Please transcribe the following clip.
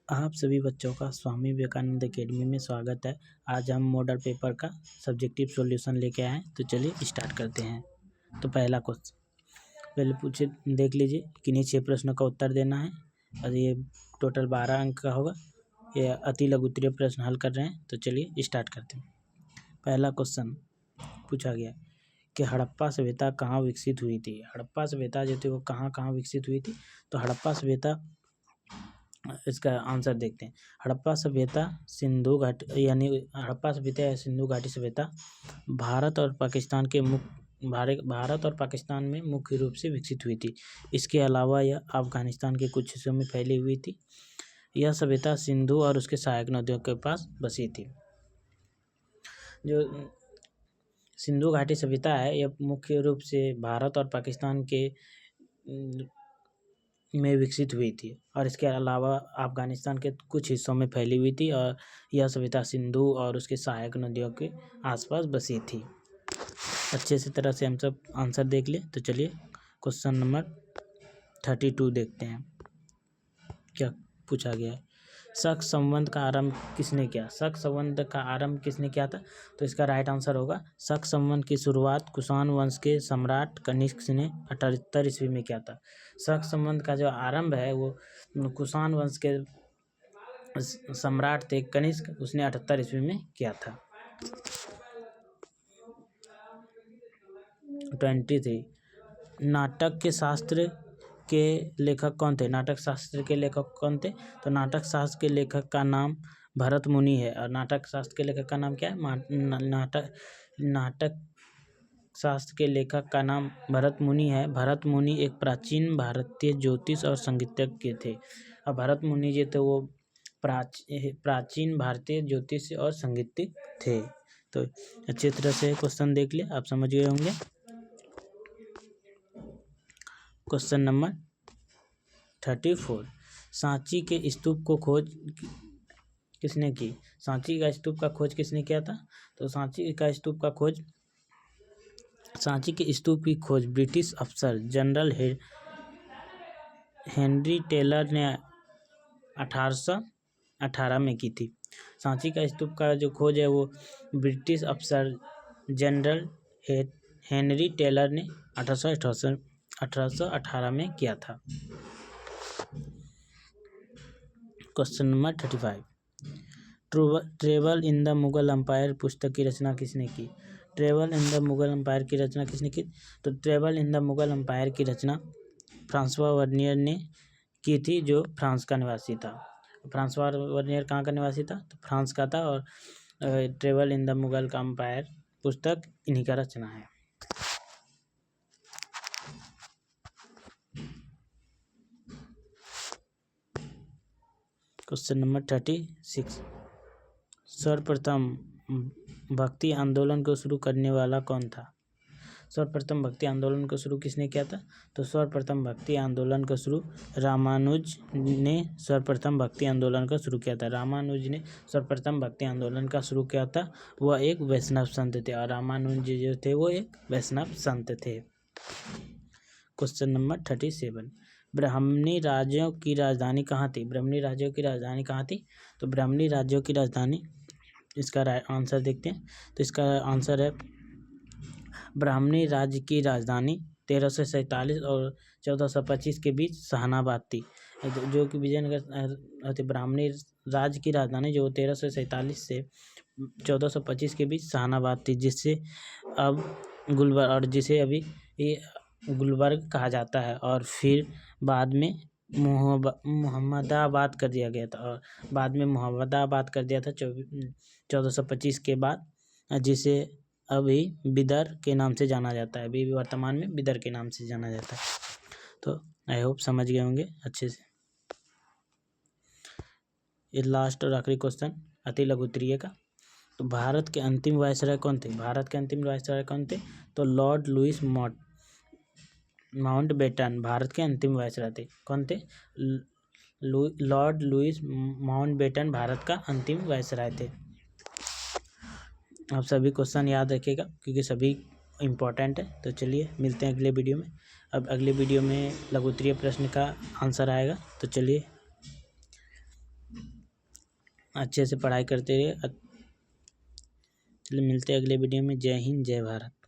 आप सभी बच्चों का स्वामी विवेकानंद अकेडमी में स्वागत है। आज हम मॉडल पेपर का सब्जेक्टिव सॉल्यूशन लेके आए हैं, तो चलिए स्टार्ट करते हैं। तो पहला क्वेश्चन पहले देख लीजिए। किन्हीं 6 प्रश्नों का उत्तर देना है और ये टोटल 12 अंक का होगा। ये अति लघु उत्तरीय प्रश्न हल कर रहे हैं, तो चलिए स्टार्ट करते हैं। पहला क्वेश्चन पूछा गया कि हड़प्पा सभ्यता कहाँ विकसित हुई थी। हड़प्पा सभ्यता जो थी वो कहाँ विकसित हुई थी। तो हड़प्पा सभ्यता, इसका आंसर देखते हैं। हड़प्पा सभ्यता सिंधु घाटी यानी हड़प्पा सभ्यता या सिंधु घाटी सभ्यता भारत और पाकिस्तान में मुख्य रूप से विकसित हुई थी। इसके अलावा यह अफगानिस्तान के कुछ हिस्सों में फैली हुई थी। यह सभ्यता सिंधु और उसके सहायक नदियों के पास बसी थी। जो सिंधु घाटी सभ्यता है यह मुख्य रूप से भारत और पाकिस्तान के में विकसित हुई थी और इसके अलावा अफगानिस्तान के कुछ हिस्सों में फैली हुई थी और यह सभ्यता सिंधु और उसके सहायक नदियों के आसपास बसी थी। अच्छे से तरह से हम सब आंसर देख लें। तो चलिए क्वेश्चन नंबर 32 देखते हैं क्या पूछा गया है। शक संबंध का आरंभ किसने किया। शक संबंध का आरंभ किसने किया था। तो इसका राइट आंसर होगा शक संबंध की शुरुआत कुषाण वंश के सम्राट कनिष्क ने 78 ईस्वी में किया था। शक संबंध का जो आरंभ है वो कुषाण वंश के सम्राट थे कनिष्क, उसने 78 ईस्वी में किया था। 23 नाटक के शास्त्र के लेखक कौन थे। नाटक शास्त्र के लेखक कौन थे। तो नाटक शास्त्र के लेखक का नाम भरत मुनि है। और नाटक शास्त्र के लेखक का नाम क्या है। नाटक शास्त्र के लेखक का नाम भरत मुनि है। भरत मुनि एक प्राचीन भारतीय ज्योतिष और संगीतज्ञ थे। और भरत मुनि जो थे वो प्राचीन भारतीय ज्योतिष और संगीतज्ञ थे। तो अच्छी तरह से क्वेश्चन देख लिया, आप समझ गए होंगे। क्वेश्चन नंबर 34 सांची के स्तूप को खोज किसने की। सांची का स्तूप का खोज किसने किया था। तो सांची के स्तूप की खोज ब्रिटिश अफसर जनरल हेनरी टेलर ने 1818 में की थी। सांची का स्तूप का जो खोज है वो ब्रिटिश अफसर जनरल हेनरी टेलर ने 1818 में किया था। Question number 35 travel in the Mughal empire पुस्तक की रचना किसने की। Travel in the Mughal empire की रचना किसने की। तो travel in the Mughal empire की रचना फ्रांसवा वर्नियर ने की थी, जो फ्रांस का निवासी था। फ्रांसवा वर्नियर कहाँ का निवासी था। तो फ्रांस का था। और travel in the Mughal empire पुस्तक इन्हीं का रचना है। क्वेश्चन नंबर 36 सर्वप्रथम भक्ति आंदोलन को शुरू करने वाला कौन था। सर्वप्रथम भक्ति आंदोलन को शुरू किसने किया था। तो सर्वप्रथम भक्ति आंदोलन को शुरू रामानुज ने सर्वप्रथम भक्ति आंदोलन का शुरू किया था। रामानुज ने सर्वप्रथम भक्ति आंदोलन का शुरू किया था। वह एक वैष्णव संत थे और रामानुज जो थे वो एक वैष्णव संत थे। क्वेश्चन नंबर 37 ब्राह्मणी राज्यों की राजधानी कहाँ थी। ब्राह्मणी राज्यों की राजधानी कहाँ थी। तो ब्राह्मणी राज्यों की राजधानी, इसका आंसर देखते हैं। तो इसका आंसर है ब्राह्मणी राज्य की राजधानी 1347 और 1425 के बीच शाहनाबाद थी। जो कि विजयनगर ब्राह्मणी राज्य की राजधानी जो 1347 से 1425 के बीच शाहनाबाद थी, जिससे अब गुलबर्ग और जिसे अभी ये गुलबर्ग कहा जाता है। और फिर बाद में मोहम्मदाबाद कर दिया गया था। और बाद में मोहम्मदाबाद कर दिया था 1425 के बाद, जिसे अभी बिदर के नाम से जाना जाता है। अभी वर्तमान में बिदर के नाम से जाना जाता है। तो आई होप समझ गए होंगे अच्छे से। ये लास्ट और आखिरी क्वेश्चन अति लघु उत्तरीय का। तो भारत के अंतिम वायसराय कौन थे। भारत के अंतिम वायसराय कौन थे। तो लॉर्ड लुईस माउंटबेटन भारत के अंतिम वायसराय थे। कौन थे। लॉर्ड लुईस माउंटबेटन भारत का अंतिम वायसराय थे। आप सभी क्वेश्चन याद रखिएगा क्योंकि सभी इम्पोर्टेंट है। तो चलिए मिलते हैं अगले वीडियो में। अब अगले वीडियो में लघु उत्तरीय प्रश्न का आंसर आएगा। तो चलिए अच्छे से पढ़ाई करते रहिए। चलिए मिलते हैं अगले वीडियो में। जय हिंद जय भारत।